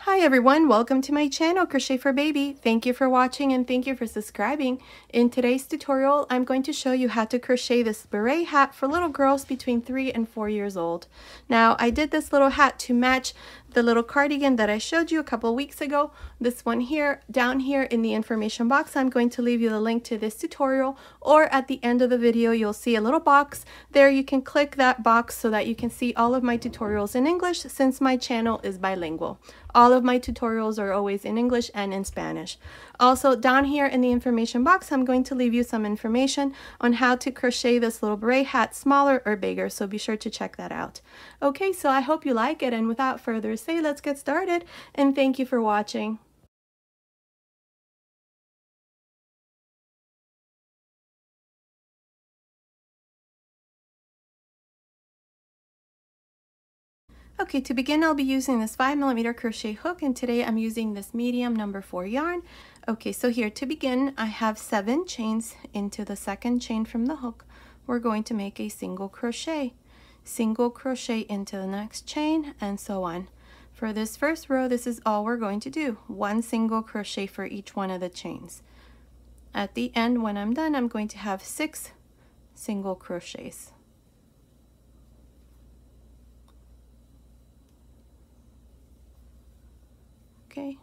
Hi everyone, welcome to my channel, Crochet for Baby. Thank you for watching and thank you for subscribing. In today's tutorial, I'm going to show you how to crochet this beret hat for little girls between 3 and 4 years old. Now, I did this little hat to match the little cardigan that I showed you a couple of weeks ago. This one here, down here in the information box, I'm going to leave you the link to this tutorial, or at the end of the video, you'll see a little box. There you can click that box so that you can see all of my tutorials in English since my channel is bilingual. All of my tutorials are always in English and in Spanish. Also, down here in the information box, I'm going to leave you some information on how to crochet this little beret hat smaller or bigger, so be sure to check that out. Okay, so I hope you like it, and without further ado, let's get started, and thank you for watching. Okay, to begin, I'll be using this 5mm crochet hook, and today I'm using this medium number 4 yarn. Okay, so here to begin, I have 7 chains into the second chain from the hook. We're going to make a single crochet into the next chain, and so on. For this first row, this is all we're going to do, 1 single crochet for each one of the chains. At the end, when I'm done, I'm going to have 6 single crochets. Okay,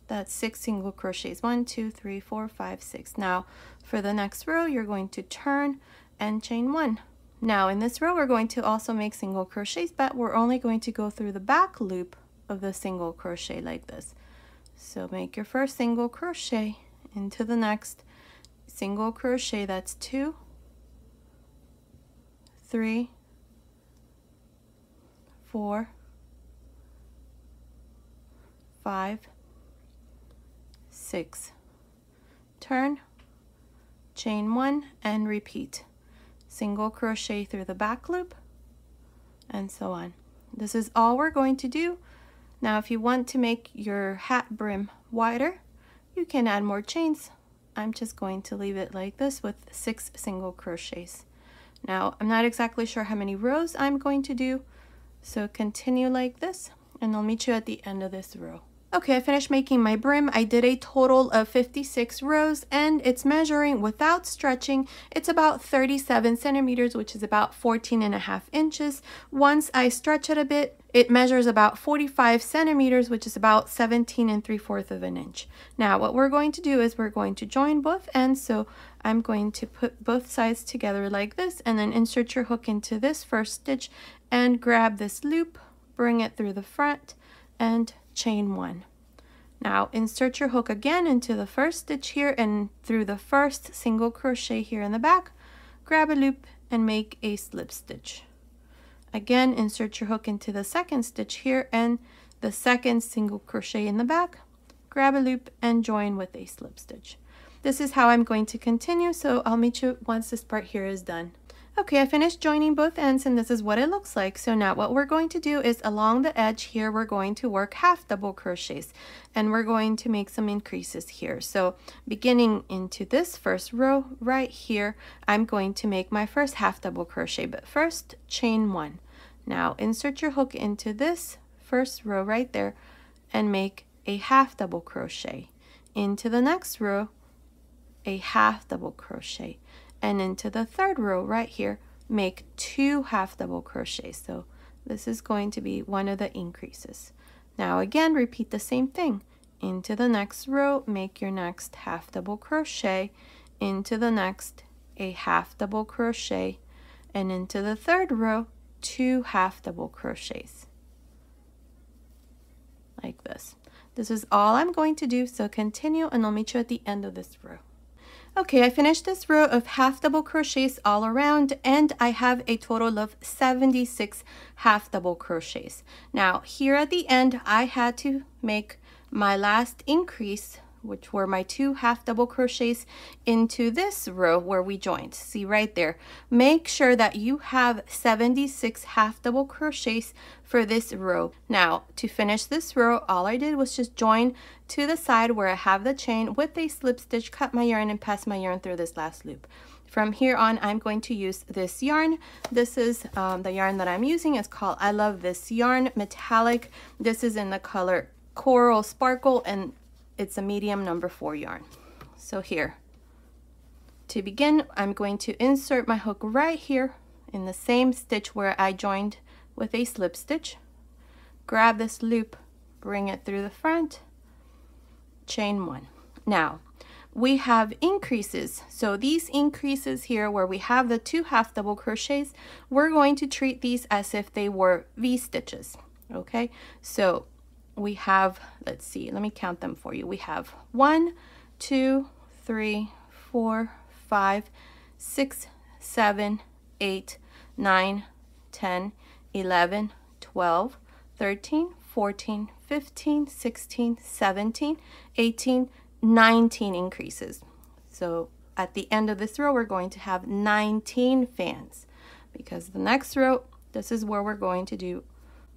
that's 6 single crochets. 1, 2, 3, 4, 5, 6. Now for the next row, you're going to turn and chain 1. Now in this row, we're going to also make single crochets, but we're only going to go through the back loop of the single crochet like this. So make your first single crochet into the next single crochet. That's 2, 3, 4, 5, 6. Turn, chain 1, and repeat. Single crochet through the back loop, and so on. This is all we're going to do. Now if you want to make your hat brim wider, you can add more chains. I'm just going to leave it like this with 6 single crochets. Now I'm not exactly sure how many rows I'm going to do, so continue like this, and I'll meet you at the end of this row. Okay, I finished making my brim. I did a total of 56 rows, and it's measuring without stretching. It's about 37 centimeters, which is about 14.5 inches. Once I stretch it a bit, it measures about 45 centimeters, which is about 17 3/4 of an inch. Now, what we're going to do is we're going to join both ends. So I'm going to put both sides together like this, and then insert your hook into this first stitch and grab this loop, bring it through the front, and chain 1. Now insert your hook again into the first stitch here and through the first single crochet here in the back, grab a loop and make a slip stitch. Again, insert your hook into the second stitch here and the second single crochet in the back, grab a loop and join with a slip stitch. This is how I'm going to continue, so I'll meet you once this part here is done. Okay, I finished joining both ends, and this is what it looks like. So now what we're going to do is along the edge here, we're going to work half double crochets, and we're going to make some increases here. So beginning into this first row right here, I'm going to make my first half double crochet, but first chain 1. Now insert your hook into this first row right there and make a half double crochet. Into the next row, a half double crochet. And into the third row right here, make 2 half double crochets. So this is going to be one of the increases. Now again, repeat the same thing. Into the next row, make your next half double crochet. Into the next, a half double crochet. And into the third row, 2 half double crochets. Like this. This is all I'm going to do, so continue, and I'll meet you at the end of this row. Okay, I finished this row of half double crochets all around, and I have a total of 76 half double crochets. Now here at the end, I had to make my last increase, which were my 2 half double crochets into this row where we joined. See right there. Make sure that you have 76 half double crochets for this row. Now to finish this row, all I did was just join to the side where I have the chain with a slip stitch, cut my yarn, and pass my yarn through this last loop. From here on, I'm going to use this yarn. This is the yarn that I'm using. It's called I Love This Yarn Metallic. This is in the color Coral Sparkle, and it's a medium number 4 yarn. So here, to begin, I'm going to insert my hook right here in the same stitch where I joined with a slip stitch. Grab this loop, bring it through the front, chain 1. Now, we have increases. So these increases here where we have the 2 half double crochets, we're going to treat these as if they were V stitches. Okay, so we have, let's see, let me count them for you. We have 1, 2, 3, 4, 5, 6, 7, 8, 9, 10, 11, 12, 13, 14, 15, 16, 17, 18, 19 increases. So at the end of this row, we're going to have 19 fans, because the next row, this is where we're going to do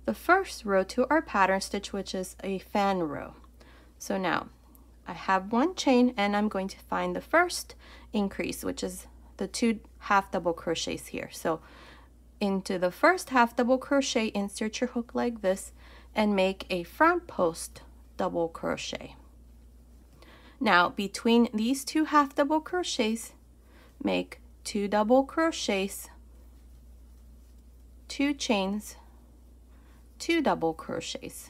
the first row to our pattern stitch, which is a fan row. So now I have 1 chain, and I'm going to find the first increase, which is the 2 half double crochets here. So into the first half double crochet, insert your hook like this and make a front post double crochet. Now between these 2 half double crochets, make 2 double crochets, 2 chains, 2 double crochets,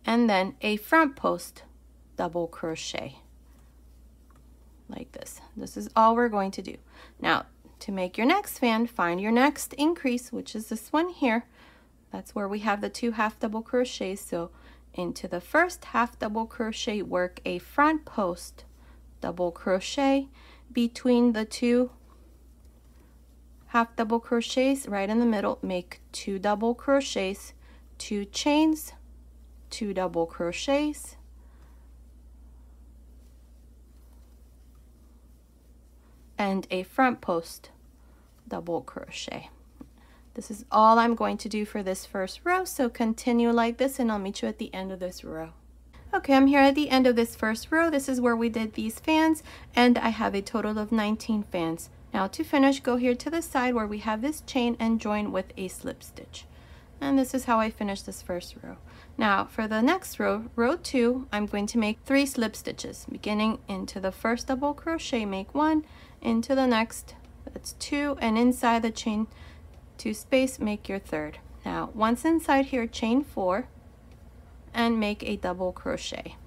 and then a front post double crochet like this. This is all we're going to do. Now to make your next fan, find your next increase, which is this one here. That's where we have the 2 half double crochets. So into the first half double crochet, work a front post double crochet between the 2 half double crochets right in the middle, make 2 double crochets, 2 chains, 2 double crochets, and a front post double crochet. This is all I'm going to do for this first row, so continue like this and I'll meet you at the end of this row. Okay, I'm here at the end of this first row. This is where we did these fans, and I have a total of 19 fans. Now to finish, go here to the side where we have this chain and join with a slip stitch. And this is how I finished this first row. Now for the next row, row 2, I'm going to make 3 slip stitches. Beginning into the first double crochet, make 1, into the next, that's 2, and inside the chain 2 space, make your third. Now once inside here, chain 4 and make a double crochet.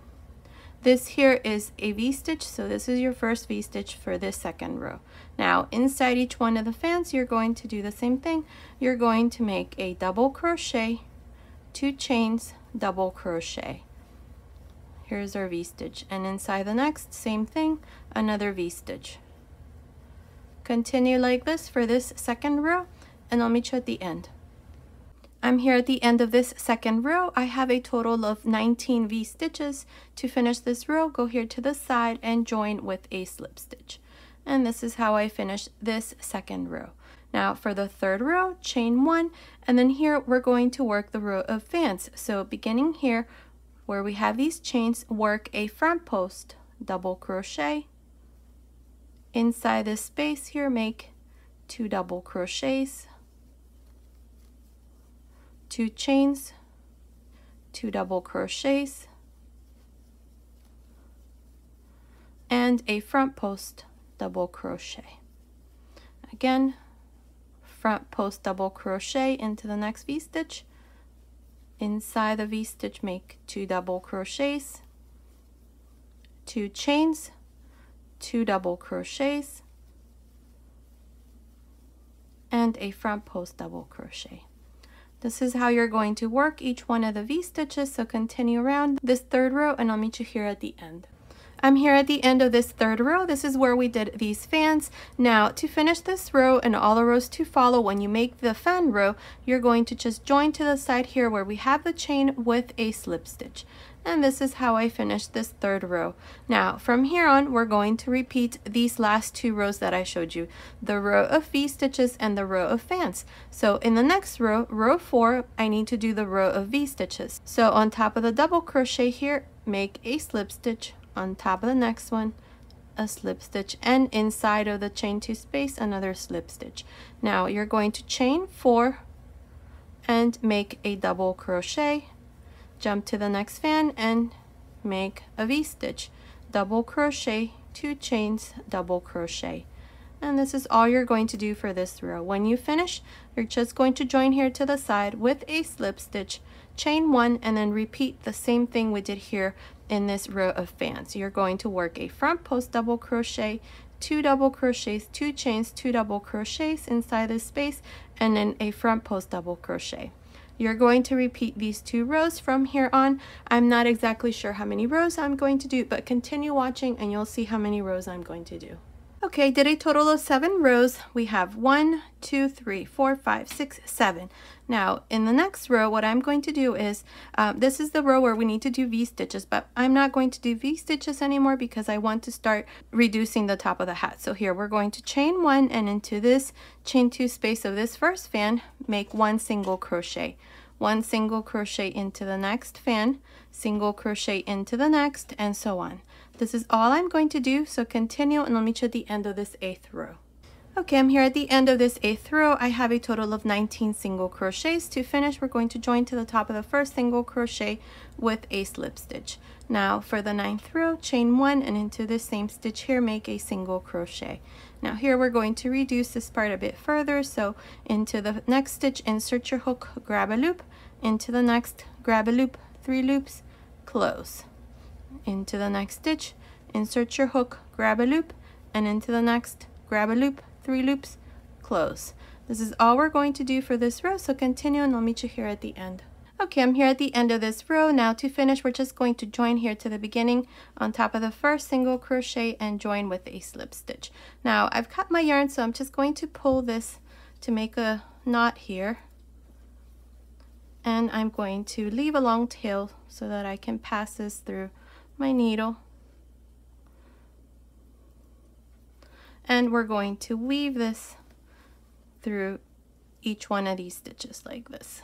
This here is a V-stitch, so this is your first V-stitch for this second row. Now inside each one of the fans, you're going to do the same thing. You're going to make a double crochet, 2 chains, double crochet. Here's our V-stitch, and inside the next, same thing, another V-stitch. Continue like this for this second row, and I'll meet you at the end. I'm here at the end of this second row. I have a total of 19 V-stitches. To finish this row, go here to the side and join with a slip stitch. And this is how I finished this second row. Now for the third row, chain 1, and then here we're going to work the row of fans. So beginning here where we have these chains, work a front post double crochet. Inside this space here, make 2 double crochets, 2 chains, 2 double crochets, and a front post double crochet. Again, front post double crochet into the next V-stitch. Inside the V-stitch, make 2 double crochets, 2 chains, 2 double crochets, and a front post double crochet. This is how you're going to work each one of the V-stitches, so continue around this third row and I'll meet you here at the end. I'm here at the end of this third row. This is where we did these fans. Now to finish this row and all the rows to follow, when you make the fan row, you're going to just join to the side here where we have the chain with a slip stitch. And this is how I finished this third row. Now from here on, we're going to repeat these last 2 rows that I showed you, the row of V-stitches and the row of fans. So in the next row, row 4, I need to do the row of V-stitches. So on top of the double crochet here, make a slip stitch. On top of the next one, a slip stitch, and inside of the chain 2 space, another slip stitch. Now you're going to chain 4 and make a double crochet, jump to the next fan and make a V-stitch, double crochet, 2 chains, double crochet. And this is all you're going to do for this row. When you finish, you're just going to join here to the side with a slip stitch, chain 1, and then repeat the same thing we did here in this row of fans. You're going to work a front post double crochet, 2 double crochets, 2 chains, 2 double crochets inside this space, and then a front post double crochet. You're going to repeat these 2 rows from here on. I'm not exactly sure how many rows I'm going to do, but continue watching and you'll see how many rows I'm going to do. Okay, did a total of 7 rows. We have 1, 2, 3, 4, 5, 6, 7. Now, in the next row, what I'm going to do is, this is the row where we need to do V-stitches, but I'm not going to do V-stitches anymore because I want to start reducing the top of the hat. So here, we're going to chain 1, and into this chain 2 space of this first fan, make 1 single crochet. 1 single crochet into the next fan, single crochet into the next, and so on. This is all I'm going to do, so continue and I'll meet you at the end of this 8th row. Okay, I'm here at the end of this 8th row. I have a total of 19 single crochets. To finish, we're going to join to the top of the first single crochet with a slip stitch. Now for the 9th row, chain 1, and into this same stitch here, make a single crochet. Now here we're going to reduce this part a bit further, so into the next stitch, insert your hook, grab a loop, into the next, grab a loop, 3 loops, close. Into the next stitch, insert your hook, grab a loop, and into the next, grab a loop, 3 loops, close. This is all we're going to do for this row, so continue and I'll meet you here at the end. Okay, I'm here at the end of this row. Now to finish, we're just going to join here to the beginning on top of the first single crochet and join with a slip stitch. Now I've cut my yarn, so I'm just going to pull this to make a knot here. And I'm going to leave a long tail so that I can pass this through my needle. And we're going to weave this through each one of these stitches like this.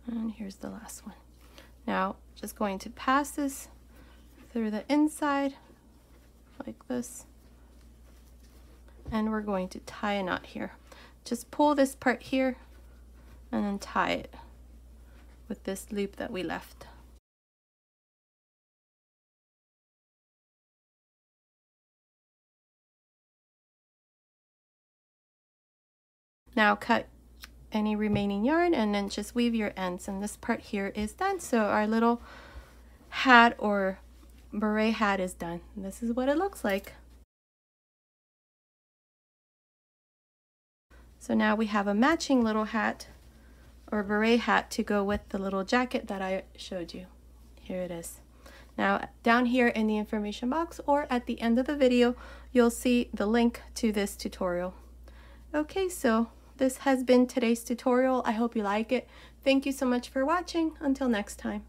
And here's the last one. Now, just going to pass this through the inside like this. And we're going to tie a knot here. Just pull this part here and then tie it with this loop that we left. Now cut any remaining yarn and then just weave your ends, and this part here is done. So our little hat or beret hat is done. This is what it looks like. So now we have a matching little hat or beret hat to go with the little jacket that I showed you. Here it is. Now down here in the information box or at the end of the video, you'll see the link to this tutorial. Okay, so this has been today's tutorial. I hope you like it. Thank you so much for watching. Until next time.